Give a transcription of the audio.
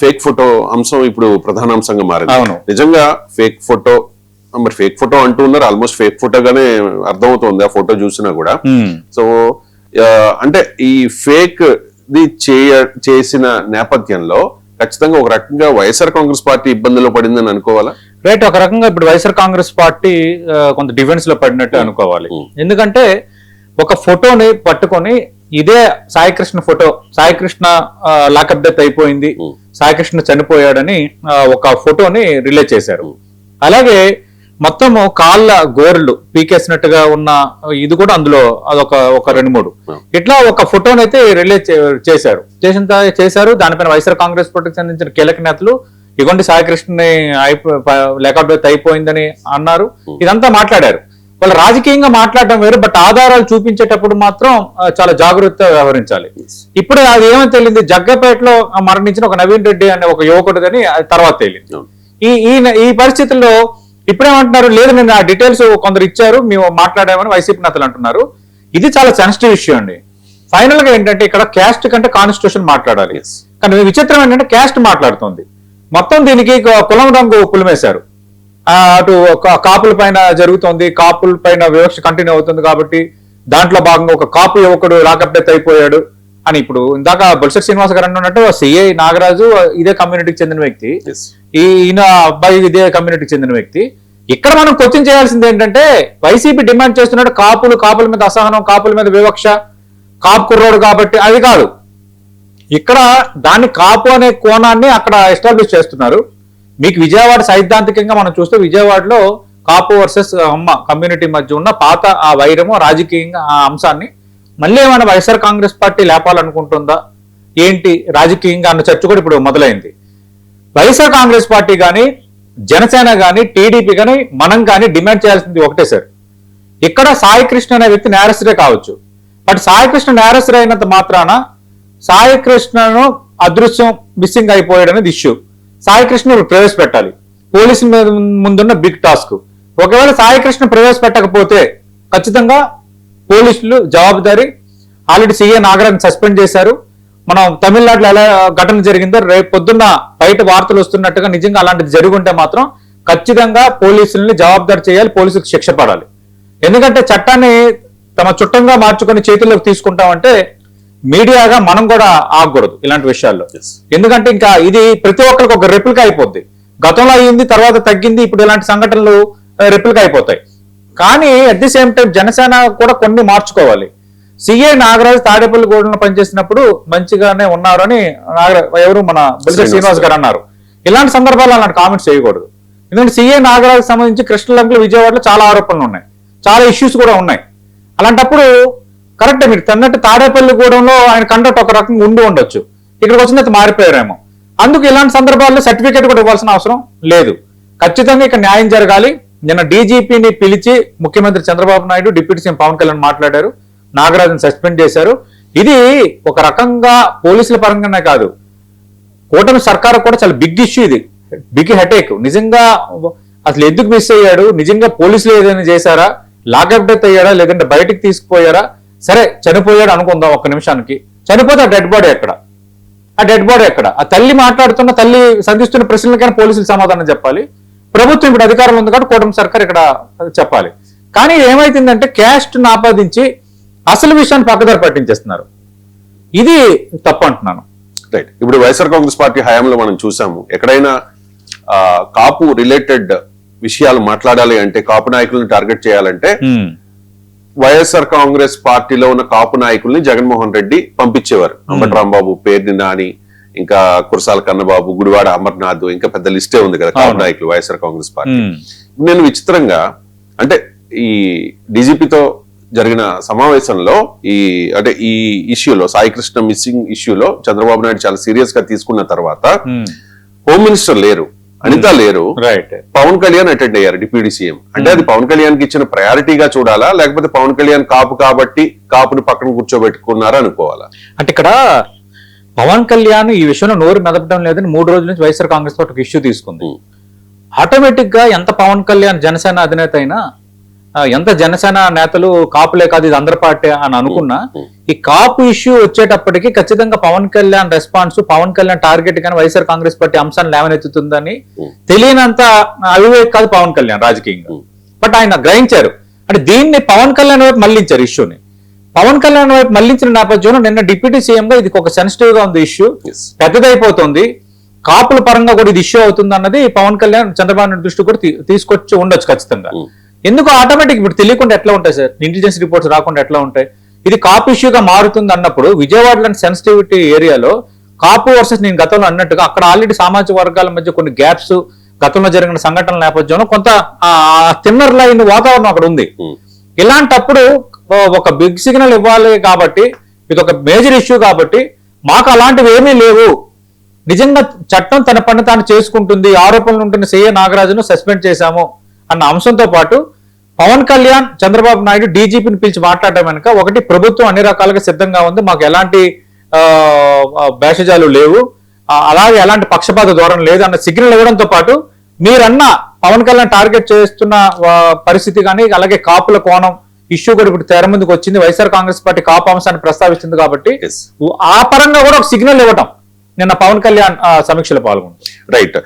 Fake photo అంశం ఇప్పుడు ప్రధాన అంశంగా మారింది. అవును. నిజంగా ఫేక్ ఫోటో, మరి ఫేక్ ఫోటో అంటూ ఉన్నారు, ఆల్మోస్ట్ ఫేక్ ఫోటోగానే అర్థమవుతుంది ఆ ఫోటో చూసినా కూడా. సో అంటే ఈ ఫేక్ ది చేసిన నేపథ్యంలో ఖచ్చితంగా ఒక రకంగా వైఎస్ఆర్ కాంగ్రెస్ పార్టీ ఇబ్బందుల్లో పడిందని అనుకోవాలా? రైట్, ఒక రకంగా ఇప్పుడు వైఎస్ఆర్ కాంగ్రెస్ పార్టీ కొంత డిఫెన్స్ లో పడినట్టు అనుకోవాలి. ఎందుకంటే ఒక ఫోటోని పట్టుకొని ఇదే Saikrishna photo, Saikrishna lockup death అయిపోయింది, సాయికృష్ణ చనిపోయాడని ఒక ఫోటోని రిలీజ్ చేశారు. అలాగే మొత్తము కాళ్ళ గోర్లు పీకేసినట్టుగా ఉన్న ఇది కూడా అందులో అదొక 2-3 ఇట్లా ఒక ఫోటోని అయితే రిలీజ్ చేశారు. దానిపైన వైఎస్ఆర్ కాంగ్రెస్ పార్టీకి సంబంధించిన కీలక నేతలు ఇగోండి సాయికృష్ణని లాకప్ డెత్ అయిపోయిందని అన్నారు. ఇదంతా మాట్లాడారు. వాళ్ళు రాజకీయంగా మాట్లాడటం వేరు, బట్ ఆధారాలు చూపించేటప్పుడు మాత్రం చాలా జాగ్రత్తగా వ్యవహరించాలి. ఇప్పుడు అది ఏమని తెలియదు, జగ్గపేటలో మరణించిన ఒక నవీన్ రెడ్డి అనే ఒక యువకుడు అని అది తర్వాత తెలియదు. ఈ పరిస్థితుల్లో ఇప్పుడేమంటున్నారు, లేదు నేను ఆ డీటెయిల్స్ కొందరు ఇచ్చారు మేము మాట్లాడామని వైసీపీ నేతలు అంటున్నారు. ఇది చాలా సెన్సిటివ్ ఇష్యూ అండి. ఫైనల్ గా ఏంటంటే ఇక్కడ క్యాస్ట్ కంటే కాన్స్టిట్యూషన్ మాట్లాడాలి, కానీ విచిత్రం ఏంటంటే క్యాస్ట్ మాట్లాడుతుంది. మొత్తం దీనికి కులం రంగు పులిమేశారు. అటు కాపుల పైన జరుగుతోంది, కాపుల పైన వివక్ష కంటిన్యూ అవుతుంది కాబట్టి దాంట్లో భాగంగా ఒక కాపు యువకుడు లాకప్ డెత్ అయిపోయాడు అని ఇప్పుడు ఇందాక బొత్స శ్రీనివాస్ గారు అన్నట్టు సిఐ నాగరాజు ఇదే కమ్యూనిటీకి చెందిన వ్యక్తి, ఈయన అబ్బాయి ఇదే కమ్యూనిటీకి చెందిన వ్యక్తి. ఇక్కడ మనం క్వశ్చన్ చేయాల్సింది ఏంటంటే వైసీపీ డిమాండ్ చేస్తున్నట్టు కాపుల మీద అసహనం, కాపుల మీద వివక్ష, కాపు కుర్రోడు కాబట్టి అది కాదు. ఇక్కడ దాన్ని కాపు అనే కోణాన్ని అక్కడ ఎస్టాబ్లిష్ చేస్తున్నారు. మీకు విజయవాడ సైద్ధాంతికంగా మనం చూస్తే విజయవాడలో కాపు వర్సెస్ అమ్మ కమ్యూనిటీ మధ్య ఉన్న పాత ఆ వైరము రాజకీయంగా ఆ అంశాన్ని మళ్ళీ ఏమైనా వైఎస్ఆర్ కాంగ్రెస్ పార్టీ లేపాలనుకుంటుందా ఏంటి రాజకీయంగా అన్న చర్చ కూడా ఇప్పుడు మొదలైంది. వైఎస్ఆర్ కాంగ్రెస్ పార్టీ కానీ జనసేన కానీ టీడీపీ కానీ మనం కానీ డిమాండ్ చేయాల్సింది ఒకటే సార్, ఇక్కడ సాయికృష్ణ అనే వ్యక్తి నేరస్తుడే కావచ్చు, బట్ సాయికృష్ణ నేరస్తుడు అయినంత మాత్రాన సాయికృష్ణను అదృశ్యం మిస్సింగ్ అయిపోయాడు అనేది ఇష్యూ. సాయికృష్ణ ప్రవేశపెట్టాలి, పోలీసుల మీద ముందున్న బిగ్ టాస్క్. ఒకవేళ సాయికృష్ణ ప్రవేశపెట్టకపోతే ఖచ్చితంగా పోలీసులు జవాబుదారీ. ఆల్రెడీ సీఏ నాగరాజు సస్పెండ్ చేశారు. మనం తమిళనాడులో ఎలా ఘటన జరిగిందో రేపు పొద్దున్న బయట వార్తలు వస్తున్నట్టుగా నిజంగా అలాంటిది జరిగి ఉంటే మాత్రం ఖచ్చితంగా పోలీసుల్ని జవాబుదారీ చేయాలి, పోలీసులకు శిక్ష పడాలి. ఎందుకంటే చట్టాన్ని తమ చుట్టంగా మార్చుకొని చేతుల్లోకి తీసుకుంటామంటే మీడియాగా మనం కూడా ఆగకూడదు ఇలాంటి విషయాల్లో. ఎందుకంటే ఇంకా ఇది ప్రతి ఒక్కరికి ఒక రెప్లికా అయిపోద్ది. గతంలో అయ్యింది, తర్వాత తగ్గింది, ఇప్పుడు ఇలాంటి సంఘటనలు రెప్లికా అయిపోతాయి. కానీ at the same time Janasena కూడా కొన్ని మార్చుకోవాలి. సిఏ నాగరాజు తాడేపల్లిగూడెంలో పనిచేసినప్పుడు మంచిగానే ఉన్నారు అని ఎవరు మన బొత్స శ్రీనివాస్ గారు అన్నారు. ఇలాంటి సందర్భాల్లో అలాంటి కామెంట్స్ చేయకూడదు. ఎందుకంటే సిఏ నాగరాజు సంబంధించి కృష్ణలంకలో విజయవాడలో చాలా ఆరోపణలు ఉన్నాయి, చాలా ఇష్యూస్ కూడా ఉన్నాయి. అలాంటప్పుడు కరెక్ట్ మీరు తన్నట్టు తాడేపల్లిగూడెంలో ఆయన కండక్ట్ ఒక రకంగా ఉండొచ్చు, ఇక్కడికి వచ్చిన మారిపోయారేమో. అందుకు ఇలాంటి సందర్భాల్లో సర్టిఫికేట్ కూడా ఇవ్వాల్సిన అవసరం లేదు. ఖచ్చితంగా ఇక్కడ న్యాయం జరగాలి. నిన్న డీజీపీని పిలిచి ముఖ్యమంత్రి చంద్రబాబు నాయుడు, డిప్యూటీ సీఎం పవన్ కళ్యాణ్ మాట్లాడారు, నాగరాజుని సస్పెండ్ చేశారు. ఇది ఒక రకంగా పోలీసుల పరంగానే కాదు, కూటమి సర్కారు కూడా చాలా బిగ్ ఇష్యూ, ఇది బిగ్ హెడేక్. నిజంగా అసలు ఎందుకు మిస్ అయ్యాడు, నిజంగా పోలీసులు ఏదైనా చేశారా, లాకప్ డెత్ అయ్యాడా, లేదంటే బయటికి తీసుకుపోయారా? సరే చనిపోయాడు అనుకుందాం ఒక్క నిమిషానికి, చనిపోతే ఆ డెడ్ బాడీ ఎక్కడ, ఆ తల్లి మాట్లాడుతున్న తల్లి సంధిస్తున్న ప్రశ్నలకైనా పోలీసులు సమాధానం చెప్పాలి. ప్రభుత్వం ఇప్పుడు అధికారంలో ఉంది కాబట్టి కూటమి సర్కార్ ఇక్కడ చెప్పాలి. కానీ ఏమైతుందంటే క్యాస్ట్ ఆపాదించి అసలు విషయాన్ని పక్కదారి పట్టించేస్తున్నారు. ఇది తప్పు అంటున్నాను. రైట్, ఇప్పుడు వైఎస్ఆర్ కాంగ్రెస్ పార్టీ హయాంలో మనం చూసాము, ఎక్కడైనా కాపు రిలేటెడ్ విషయాలు మాట్లాడాలి అంటే, కాపు నాయకులను టార్గెట్ చేయాలంటే వైఎస్ఆర్ కాంగ్రెస్ పార్టీలో ఉన్న కాపు నాయకుల్ని జగన్మోహన్ రెడ్డి పంపించేవారు. అంబటి రాంబాబు, పేర్ని నాని, ఇంకా కురసాల కన్నబాబు, గుడివాడ అమర్నాథ్, ఇంకా పెద్ద లిస్టే ఉంది కదా కాపు నాయకులు వైఎస్ఆర్ కాంగ్రెస్ పార్టీ. నేను విచిత్రంగా అంటే ఈ డీజీపీతో జరిగిన సమావేశంలో ఈ ఇష్యూలో, సాయికృష్ణ మిస్సింగ్ ఇష్యూలో చంద్రబాబు నాయుడు చాలా సీరియస్ గా తీసుకున్న తర్వాత హోమ్ మినిస్టర్ లేరు, అనిత లేరు, పవన్ కళ్యాణ్ అటెండ్ అయ్యారు డిప్యూటీ సీఎం. అంటే అది పవన్ కళ్యాణ్ కి ఇచ్చిన ప్రయారిటీగా చూడాలా, లేకపోతే పవన్ కళ్యాణ్ కాపు కాబట్టి కాపుని పక్కన కూర్చోబెట్టుకున్నారా అనుకోవాలా? అంటే ఇక్కడ పవన్ కళ్యాణ్ ఈ విషయంలో నోరు మెదపడం లేదని 3 రోజుల నుంచి వైఎస్ఆర్ కాంగ్రెస్ పార్టీ ఒక ఇష్యూ తీసుకుంది. ఆటోమేటిక్ గా ఎంత పవన్ కళ్యాణ్ జనసేన అధినేత అయినా ఎంత జనసేన నేతలు కాపులే కాదు ఇది అందరి పార్టీ అని అనుకున్నా, ఈ కాపు ఇష్యూ వచ్చేటప్పటికి ఖచ్చితంగా పవన్ కళ్యాణ్ రెస్పాన్స్, పవన్ కళ్యాణ్ టార్గెట్ కానీ వైఎస్ఆర్ కాంగ్రెస్ పార్టీ అంశాన్ని లేవనెత్తుతుందని తెలియనంత అవివేక్ కాదు పవన్ కళ్యాణ్ రాజకీయంగా. బట్ ఆయన గ్రహించారు. అంటే దీన్ని పవన్ కళ్యాణ్ వైపు మళ్లించారు ఇష్యూని. పవన్ కళ్యాణ్ వైపు మళ్లించిన నేపథ్యంలో నిన్న డిప్యూటీ సీఎం గా ఇది ఒక సెన్సిటివ్ గా ఉంది ఇష్యూ, పెద్దదైపోతుంది, కాపుల పరంగా కూడా ఇది ఇష్యూ అవుతుంది అన్నది పవన్ కళ్యాణ్ చంద్రబాబు నాయుడు దృష్టి కూడా తీసుకొచ్చి ఉండొచ్చు ఖచ్చితంగా. ఎందుకు ఆటోమేటిక్ ఇప్పుడు తెలియకుండా ఎట్లా ఉంటాయి సార్, ఇంటెలిజెన్స్ రిపోర్ట్స్ రాకుండా ఎట్లా ఉంటాయి? ఇది కాపు ఇష్యూగా మారుతుంది అన్నప్పుడు విజయవాడ లాంటి సెన్సిటివిటీ ఏరియాలో కాపు వర్సెస్ నేను గతంలో అన్నట్టుగా అక్కడ ఆల్రెడీ సామాజిక వర్గాల మధ్య కొన్ని గ్యాప్స్, గతంలో జరిగిన సంఘటనల నేపథ్యంలో కొంత థిన్నర్ లైన్ వాతావరణం అక్కడ ఉంది. ఇలాంటప్పుడు ఒక బిగ్ సిగ్నల్ ఇవ్వాలి కాబట్టి, ఇది ఒక మేజర్ ఇష్యూ కాబట్టి మాకు అలాంటివి ఏమీ లేవు, నిజంగా చట్టం తన పని తాను చేసుకుంటుంది, ఆరోపణలు ఉంటున్న సీఏ నాగరాజును సస్పెండ్ చేశాము అన్న అంశంతో పాటు పవన్ కళ్యాణ్, చంద్రబాబు నాయుడు డీజీపీని పిలిచి మాట్లాడటం వెనుక ఒకటి ప్రభుత్వం అన్ని రకాలుగా సిద్ధంగా ఉంది, మాకు ఎలాంటి భేషజాలు లేవు, అలాగే ఎలాంటి పక్షపాత ధోరణి లేదు అన్న సిగ్నల్ ఇవ్వడంతో పాటు మీరన్న పవన్ కళ్యాణ్ టార్గెట్ చేస్తున్న పరిస్థితి కానీ, అలాగే కాపుల కోణం ఇష్యూ కూడా ఇప్పుడు తెర ముందుకు వచ్చింది. వైఎస్ఆర్ కాంగ్రెస్ పార్టీ కాపు అంశాన్ని ప్రస్తావిస్తుంది కాబట్టి ఆ పరంగా కూడా ఒక సిగ్నల్ ఇవ్వటం నిన్న పవన్ కళ్యాణ్ సమీక్షలో పాల్గొంది. రైట్.